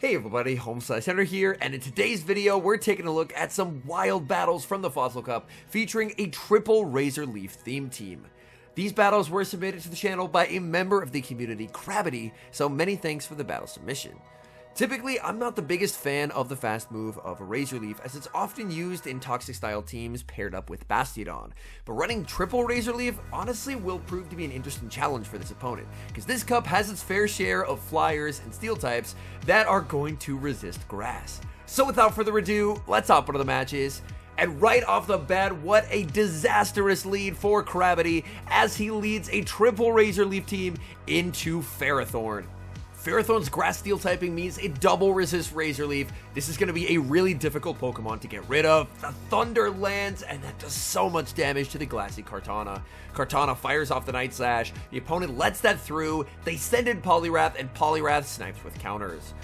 Hey everybody, HomeSliceHenry here, and in today's video, we're taking a look at some wild battles from the Fossil Cup featuring a triple Razor Leaf theme team. These battles were submitted to the channel by a member of the community, Gravity, so many thanks for the battle submission. Typically, I'm not the biggest fan of the fast move of a Razor Leaf, as it's often used in toxic style teams paired up with Bastiodon, but running triple Razor Leaf honestly will prove to be an interesting challenge for this opponent, because this cup has its fair share of flyers and steel types that are going to resist grass. So without further ado, let's hop into the matches. And right off the bat, what a disastrous lead for Gravity as he leads a triple Razor Leaf team into Ferrothorn. Ferrothorn's grass steel typing means it double resists Razor Leaf. This is going to be a really difficult Pokemon to get rid of. The Thunder lands, and that does so much damage to the glassy Cartana. Cartana fires off the Night Slash. The opponent lets that through. They send in Poliwrath, and Poliwrath snipes with counters.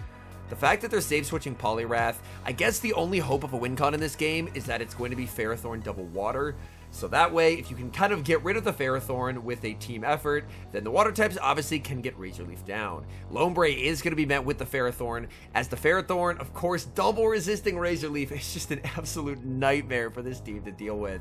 The fact that they're save switching Poliwrath, I guess the only hope of a win con in this game is that it's going to be Ferrothorn double water. So that way, if you can kind of get rid of the Ferrothorn with a team effort, then the water types obviously can get Razor Leaf down. Lombre is going to be met with the Ferrothorn, as the Ferrothorn, of course, double resisting Razor Leaf is just an absolute nightmare for this team to deal with.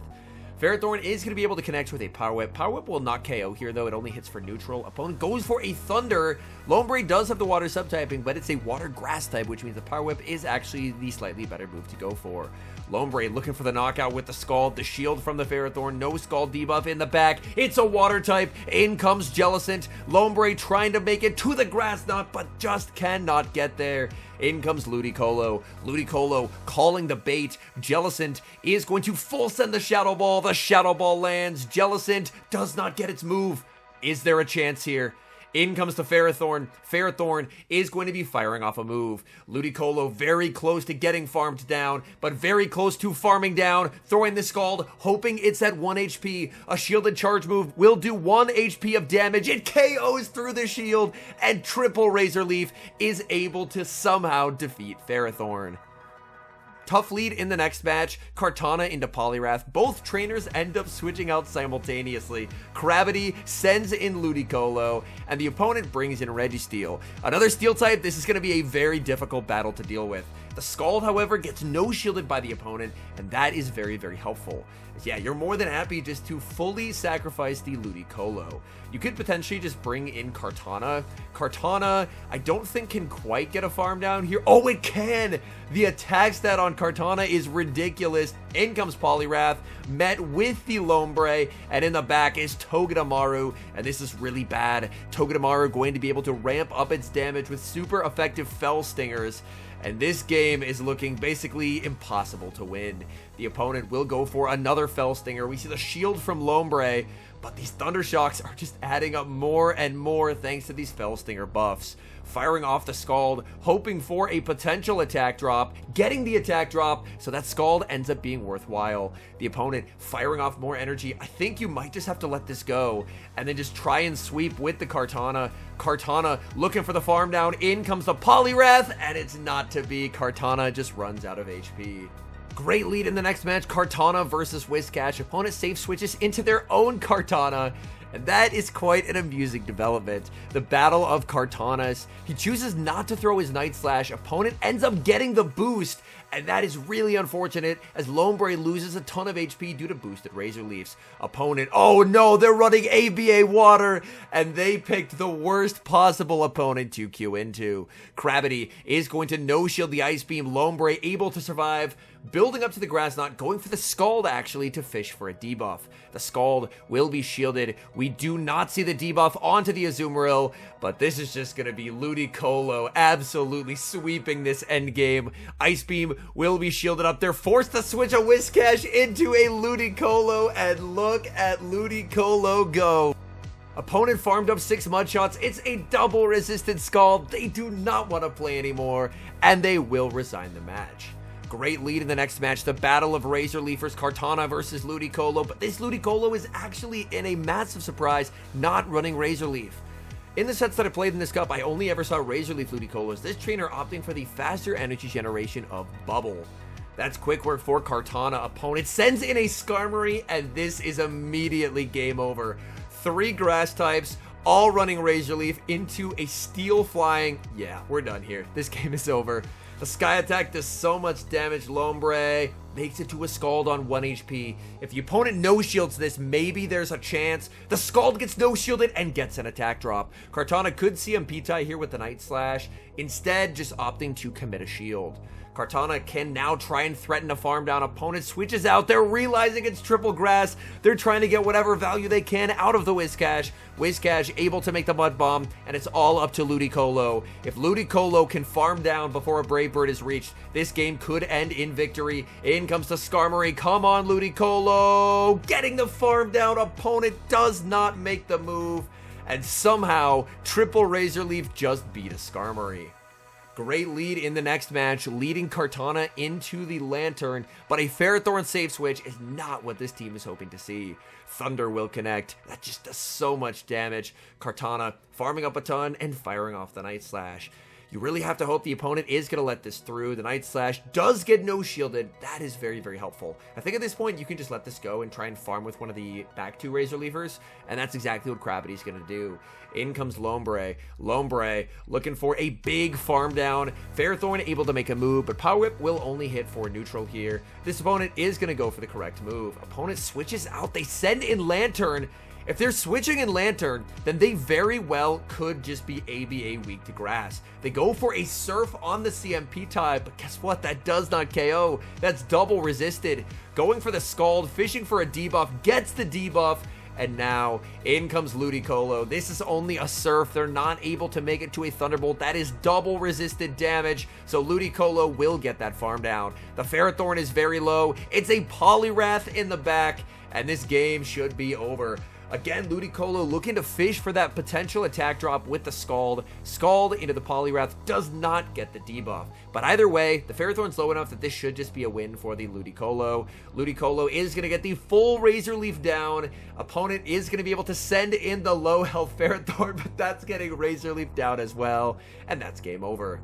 Ferrothorn is going to be able to connect with a Power Whip. Power Whip will not KO here, though. It only hits for neutral. Opponent goes for a Thunder. Lombre does have the Water subtyping, but it's a Water Grass type, which means the Power Whip is actually the slightly better move to go for. Lombre looking for the knockout with the Scald. The shield from the Ferrothorn. No Scald debuff in the back. It's a Water type. In comes Jellicent. Lombre trying to make it to the Grass Knot, but just cannot get there. In comes Ludicolo. Ludicolo calling the bait. Jellicent is going to full send the Shadow Ball. The Shadow Ball lands. Jellicent does not get its move. Is there a chance here? In comes the Ferrothorn. Ferrothorn is going to be firing off a move. Ludicolo very close to getting farmed down, but very close to farming down, throwing the Scald, hoping it's at 1 HP. A shielded charge move will do 1 HP of damage. It KOs through the shield, and triple Razor Leaf is able to somehow defeat Ferrothorn. Tough lead in the next match, Cartana into Poliwrath. Both trainers end up switching out simultaneously. Gravity sends in Ludicolo, and the opponent brings in Registeel. Another steel type, this is going to be a very difficult battle to deal with. The Scald, however, gets no shielded by the opponent, and that is very, very helpful. Yeah, you're more than happy just to fully sacrifice the Ludicolo. You could potentially just bring in Cartana. Cartana, I don't think can quite get a farm down here. Oh, it can! The attack stat on Cartana is ridiculous. In comes Poliwrath, met with the Lombre, and in the back is Togedemaru, and this is really bad. Togedemaru going to be able to ramp up its damage with super effective Fell Stingers, and this game is looking basically impossible to win. The opponent will go for another Fell Stinger. We see the shield from Lombre, but these Thunder Shocks are just adding up more and more thanks to these Fell Stinger buffs. Firing off the Scald, hoping for a potential attack drop, getting the attack drop, so that Scald ends up being worthwhile. The opponent firing off more energy. I think you might just have to let this go, and then just try and sweep with the Cartana. Cartana looking for the farm down. In comes the Poliwrath, and it's not to be. Cartana just runs out of HP. Great lead in the next match, Cartana versus Whiscash. Opponent safe switches into their own Cartana, and that is quite an amusing development. The battle of Cartanas. He chooses not to throw his Night Slash. Opponent ends up getting the boost, and that is really unfortunate as Lombre loses a ton of HP due to boosted Razor Leafs. Opponent, oh no, they're running ABA Water, and they picked the worst possible opponent to queue into. Gravity is going to no-shield the Ice Beam. Lombre able to survive, building up to the Grass Knot, going for the Scald actually to fish for a debuff. The Scald will be shielded. We do not see the debuff onto the Azumarill, but this is just going to be Ludicolo absolutely sweeping this endgame. Ice Beam will be shielded up. They're forced to switch a Whiscash into a Ludicolo, and look at Ludicolo go. Opponent farmed up 6 mud shots. It's a double resisted Scald. They do not want to play anymore, and they will resign the match. Great lead in the next match, the battle of Razor Leafers, Cartana versus Ludicolo, but this Ludicolo is actually, in a massive surprise, not running Razor Leaf. In the sets that I played in this cup, I only ever saw Razor Leaf Ludicolos, this trainer opting for the faster energy generation of Bubble. That's quick work for Cartana. Opponent sends in a Skarmory, and this is immediately game over. 3 grass types, all running Razor Leaf into a Steel Flying. Yeah, we're done here. This game is over. The Sky Attack does so much damage. Lombre makes it to a Scald on 1 HP. If the opponent no-shields this, maybe there's a chance. The Scald gets no-shielded and gets an attack drop. Cartana could CMP tie here with the Night Slash, instead just opting to commit a shield. Cartana can now try and threaten a farm down. Opponent switches out. They're realizing it's triple grass. They're trying to get whatever value they can out of the Whiscash. Whiscash able to make the Mud Bomb, and it's all up to Ludicolo. If Ludicolo can farm down before a Brave Bird is reached, this game could end in victory. In comes the Skarmory. Come on, Ludicolo. Getting the farm down. Opponent does not make the move, and somehow triple Razor Leaf just beat a Skarmory. Great lead in the next match, leading Cartana into the Lantern, but a Ferrothorn save switch is not what this team is hoping to see. Thunder will connect. That just does so much damage. Cartana farming up a ton and firing off the Night Slash. You really have to hope the opponent is going to let this through. The Night Slash does get no-shielded. That is very, very helpful. I think at this point, you can just let this go and try and farm with one of the back two Razor Leafers, and that's exactly what Gravity's going to do. In comes Lombre. Lombre looking for a big farm down. Ferrothorn able to make a move, but Power Whip will only hit for neutral here. This opponent is going to go for the correct move. Opponent switches out. They send in Lantern. If they're switching in Lantern, then they very well could just be ABA weak to grass. They go for a Surf on the CMP tie, but guess what? That does not KO. That's double resisted. Going for the Scald, fishing for a debuff, gets the debuff, and now in comes Ludicolo. This is only a Surf. They're not able to make it to a Thunderbolt. That is double resisted damage, so Ludicolo will get that farm down. The Ferrothorn is very low. It's a Poliwrath in the back, and this game should be over. Again, Ludicolo looking to fish for that potential attack drop with the Scald. Scald into the Poliwrath does not get the debuff. But either way, the Ferrothorn's low enough that this should just be a win for the Ludicolo. Ludicolo is going to get the full Razor Leaf down. Opponent is going to be able to send in the low health Ferrothorn, but that's getting Razor Leaf down as well. And that's game over.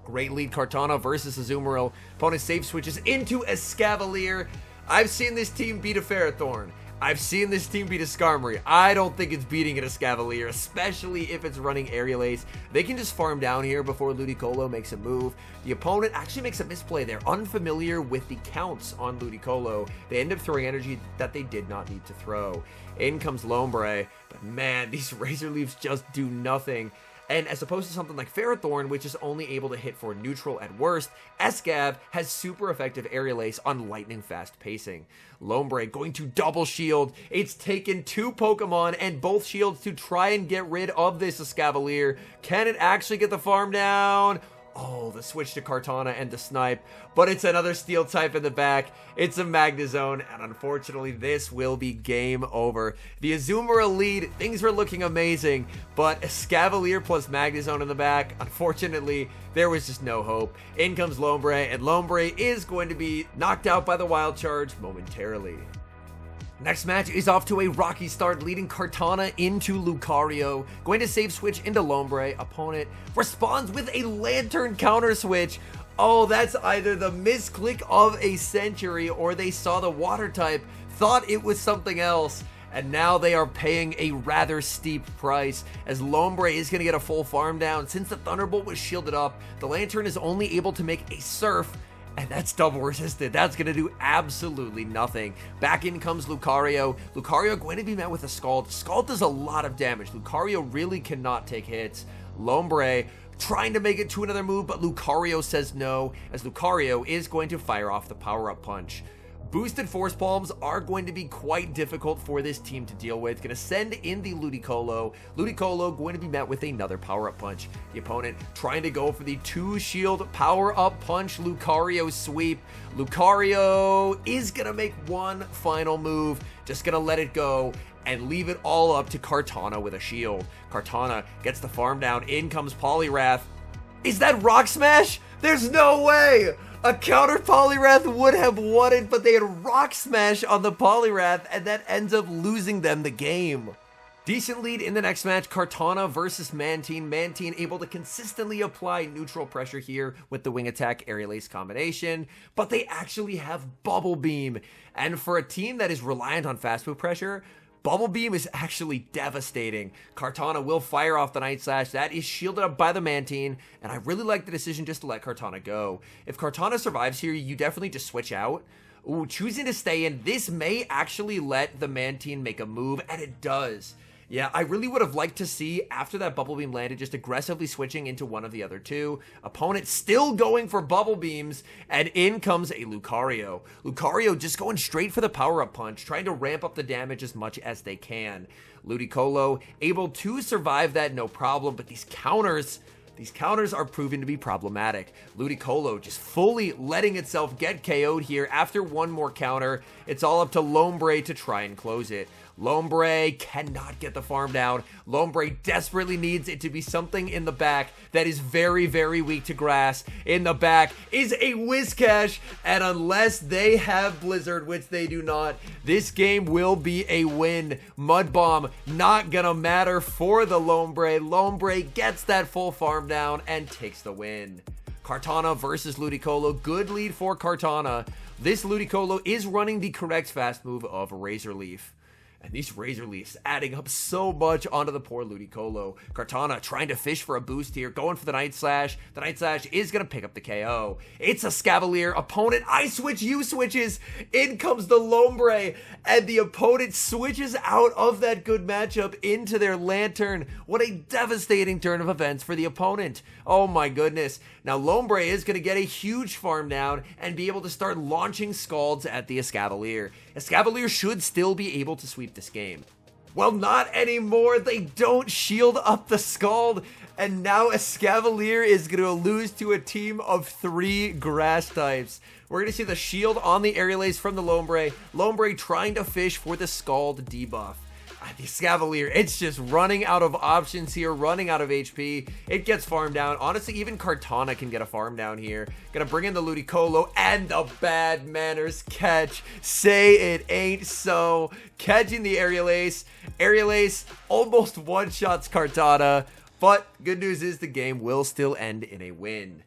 Great lead Cartana versus Azumarill. Opponent save switches into Escavalier. I've seen this team beat a Ferrothorn. I've seen this team beat a Skarmory. I don't think it's beating an Escavalier, especially if it's running Aerial Ace. They can just farm down here before Ludicolo makes a move. The opponent actually makes a misplay. They're unfamiliar with the counts on Ludicolo. They end up throwing energy that they did not need to throw. In comes Lombre, but man, these Razor Leaves just do nothing. And as opposed to something like Ferrothorn, which is only able to hit for neutral at worst, Escav has super effective Aerial Ace on lightning fast pacing. Lombre going to double shield. It's taken 2 Pokemon and both shields to try and get rid of this Escavalier. Can it actually get the farm down? Oh, the switch to Cartana and the snipe, but it's another steel type in the back. It's a Magnezone, and unfortunately, this will be game over. The Azumarill lead, things were looking amazing, but Escavalier plus Magnezone in the back, unfortunately, there was just no hope. In comes Lombre, and Lombre is going to be knocked out by the Wild Charge momentarily. Next match is off to a rocky start, leading Cartana into Lucario. Going to save switch into Lombre. Opponent responds with a Lantern counter switch. Oh, that's either the misclick of a century or they saw the water type, thought it was something else, and now they are paying a rather steep price as Lombre is going to get a full farm down. Since the Thunderbolt was shielded up, the Lantern is only able to make a Surf, and that's double resisted. That's going to do absolutely nothing. Back in comes Lucario. Lucario going to be met with a Scald. Scald does a lot of damage. Lucario really cannot take hits. Lombre trying to make it to another move, but Lucario says no, as Lucario is going to fire off the power-up punch. Boosted Force Palms are going to be quite difficult for this team to deal with. Going to send in the Ludicolo. Ludicolo going to be met with another power-up punch. The opponent trying to go for the 2-shield power-up punch Lucario sweep. Lucario is going to make one final move. Just going to let it go and leave it all up to Cartana with a shield. Cartana gets the farm down. In comes Poliwrath. Is that Rock Smash? There's no way! A counter Poliwrath would have won it, but they had Rock Smash on the Poliwrath, and that ends up losing them the game. Decent lead in the next match, Cartana versus Mantine. Mantine able to consistently apply neutral pressure here with the Wing Attack Aerial Ace combination, but they actually have Bubble Beam. And for a team that is reliant on fast move pressure, Bubble Beam is actually devastating. Cartana will fire off the Night Slash. That is shielded up by the Mantine, and I really like the decision just to let Cartana go. If Cartana survives here, you definitely just switch out. Ooh, choosing to stay in, this may actually let the Mantine make a move, and it does. Yeah, I really would have liked to see, after that Bubble Beam landed, just aggressively switching into one of the other two. Opponent still going for Bubble Beams, and in comes a Lucario. Lucario just going straight for the power-up punch, trying to ramp up the damage as much as they can. Ludicolo able to survive that, no problem, but these counters are proving to be problematic. Ludicolo just fully letting itself get KO'd here after one more counter. It's all up to Lombre to try and close it. Lombre cannot get the farm down. Lombre desperately needs it to be something in the back that is very, very weak to grass. In the back is a Whiscash, and unless they have Blizzard, which they do not, this game will be a win. Mud Bomb not gonna matter for the Lombre. Lombre gets that full farm down and takes the win. Cartana versus Ludicolo. Good lead for Cartana. This Ludicolo is running the correct fast move of Razor Leaf. And these Razor Leafs adding up so much onto the poor Ludicolo. Cartana trying to fish for a boost here, going for the Night Slash. The Night Slash is going to pick up the KO. It's a Escavalier. Opponent, I switch, you switches. In comes the Lombre. And the opponent switches out of that good matchup into their Lantern. What a devastating turn of events for the opponent. Oh my goodness. Now Lombre is going to get a huge farm down and be able to start launching Scalds at the Escavalier. Escavalier should still be able to sweep this game. Well, not anymore. They don't shield up the Scald, and now Escavalier is going to lose to a team of 3 grass types. We're going to see the shield on the Aerial Ace from the Lombre. Lombre trying to fish for the Scald debuff. The Escavalier, it's just running out of options here, running out of HP. It gets farmed down. Honestly, even Cartana can get a farm down here. Gonna bring in the Ludicolo and the bad manners catch. Say it ain't so. Catching the Aerial Ace. Aerial Ace almost one-shots Cartana, but good news is the game will still end in a win.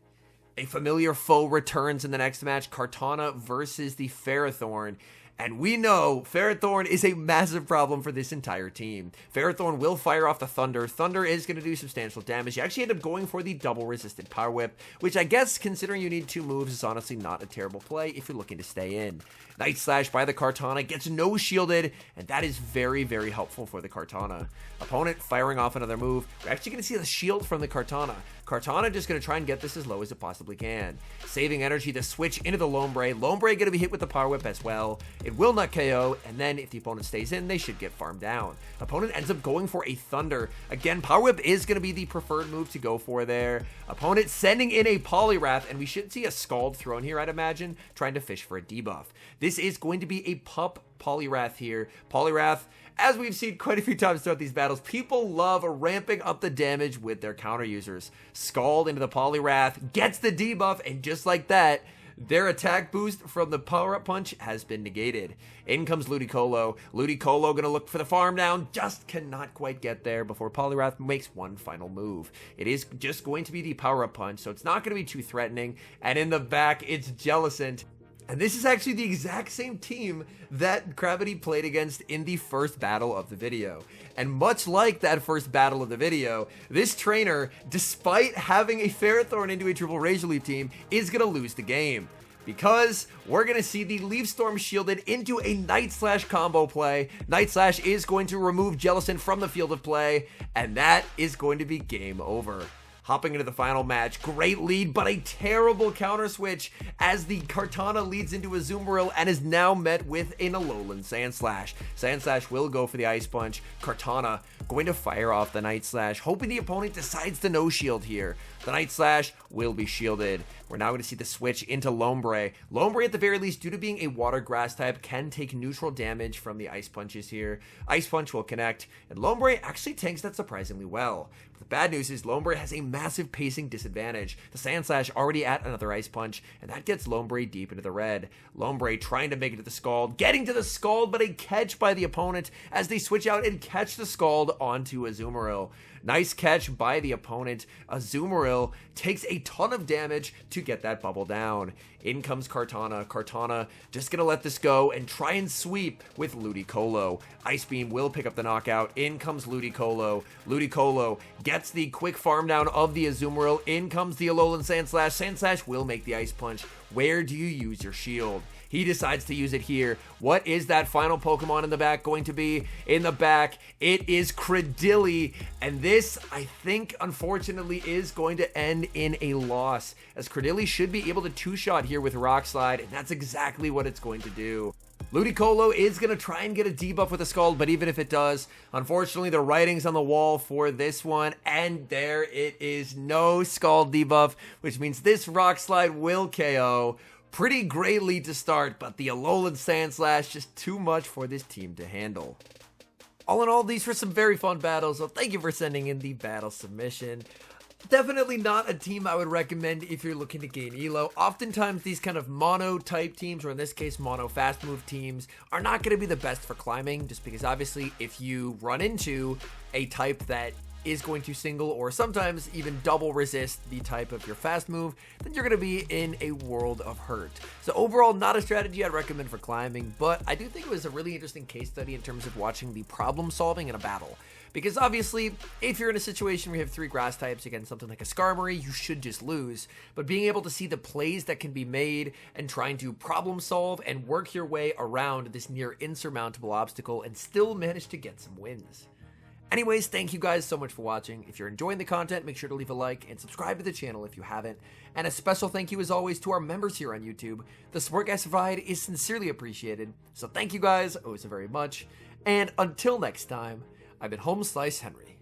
A familiar foe returns in the next match, Cartana versus the Ferrothorn. And we know Ferrothorn is a massive problem for this entire team. Ferrothorn will fire off the Thunder. Thunder is going to do substantial damage. You actually end up going for the double resisted Power Whip, which I guess, considering you need 2 moves, is honestly not a terrible play if you're looking to stay in. Night Slash by the Cartana gets no shielded, and that is very, very helpful for the Cartana. Opponent firing off another move. We're actually going to see the shield from the Cartana. Cartana just going to try and get this as low as it possibly can. Saving energy to switch into the Lombre. Lombre going to be hit with the Power Whip as well. It will not KO, and then if the opponent stays in, they should get farmed down. Opponent ends up going for a Thunder. Again, Power Whip is going to be the preferred move to go for there. Opponent sending in a Poliwrath, and we should see a Scald thrown here, I'd imagine, trying to fish for a debuff. This is going to be a pup Poliwrath here. Poliwrath, as we've seen quite a few times throughout these battles, people love ramping up the damage with their counter users. Scald into the Poliwrath, gets the debuff, and just like that, their attack boost from the power-up punch has been negated. In comes Ludicolo. Ludicolo gonna look for the farm down, just cannot quite get there before Poliwrath makes one final move. It is just going to be the power-up punch, so it's not gonna be too threatening. And in the back, it's Jellicent. And this is actually the exact same team that Gravity played against in the first battle of the video. And much like that first battle of the video, this trainer, despite having a Ferrothorn into a triple Razor Leaf team, is going to lose the game. Because we're going to see the Leaf Storm shielded into a Night Slash combo play. Night Slash is going to remove Jellicent from the field of play, and that is going to be game over. Hopping into the final match, great lead, but a terrible counter switch as the Cartana leads into a Azumarill and is now met with an Alolan Sandslash. Sandslash will go for the Ice Punch. Cartana going to fire off the Night Slash, hoping the opponent decides to no-shield here. The Night Slash will be shielded. We're now going to see the switch into Lombre. Lombre, at the very least, due to being a water grass type, can take neutral damage from the Ice Punches here. Ice Punch will connect, and Lombre actually tanks that surprisingly well. But the bad news is Lombre has a massive pacing disadvantage. The Sandslash already at another Ice Punch, and that gets Lombre deep into the red. Lombre trying to make it to the Scald, getting to the Scald, but a catch by the opponent as they switch out and catch the Scald onto Azumarill. Nice catch by the opponent. Azumarill takes a ton of damage to get that bubble down. In comes Cartana. Cartana just gonna let this go and try and sweep with Ludicolo. Ice Beam will pick up the knockout. In comes Ludicolo. Ludicolo gets the quick farm down of the Azumarill. In comes the Alolan Sandslash. Sandslash will make the Ice Punch. Where do you use your shield? He decides to use it here. What is that final Pokemon in the back going to be? In the back, it is Credilli. And this, I think, unfortunately, is going to end in a loss, as Credilli should be able to two-shot here with Rock Slide, and that's exactly what it's going to do. Ludicolo is going to try and get a debuff with a Scald, but even if it does, unfortunately, the writing's on the wall for this one, and there it is. No Scald debuff, which means this Rock Slide will KO. Pretty great lead to start, but the Alolan Sandslash just too much for this team to handle. All in all, these were some very fun battles, so thank you for sending in the battle submission. Definitely not a team I would recommend if you're looking to gain elo. Oftentimes these kind of mono type teams, or in this case mono fast move teams, are not going to be the best for climbing, just because obviously if you run into a type that is going to single or sometimes even double resist the type of your fast move, then you're going to be in a world of hurt. So overall, not a strategy I'd recommend for climbing, but I do think it was a really interesting case study in terms of watching the problem solving in a battle. Because obviously, if you're in a situation where you have 3 grass types against something like a Skarmory, you should just lose. But being able to see the plays that can be made and trying to problem solve and work your way around this near insurmountable obstacle and still manage to get some wins. Anyways, thank you guys so much for watching. If you're enjoying the content, make sure to leave a like and subscribe to the channel if you haven't. And a special thank you as always to our members here on YouTube. The support guys provide is sincerely appreciated. So thank you guys oh so very much. And until next time, I've been HomeSliceHenry.